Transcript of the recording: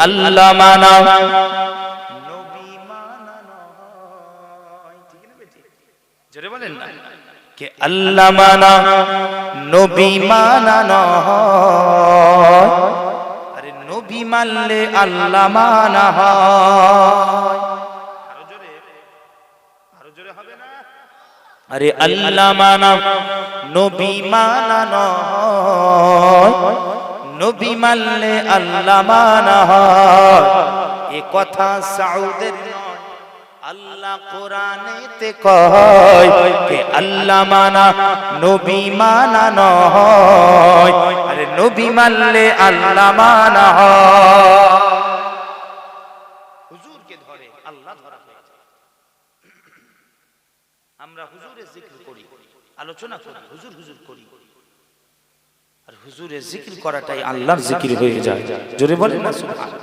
আল্লাহ মানা নবী মানা নয়, ঠিক না বেটি? জোরে বলেন না কে আল্লাহ মানা নবী মানা নয়, আরে নবী মানলে আল্লাহ মানা হয়। আরো জোরে হবে না? আরে আল্লাহ মানা নবী মানা নয়, নবী মানলে আল্লাহ মানা হয়। এ কথা সাউদের নয়, আল্লাহ কোরআনেতে কয় কে আল্লাহ মানা নবী মানা নয়, আরে নবী মানলে আল্লাহ মানা হয়। হুজুরকে ধরে আল্লাহ ধরা হয়। আমরা হুজুরের জিকির করি, আলোচনা করি, হুজুর হুজুর করি, আর হুজুরের জিকির করাটাই আল্লাহর জিকির হয়ে যায়। জোরে বলেন না সুবহান।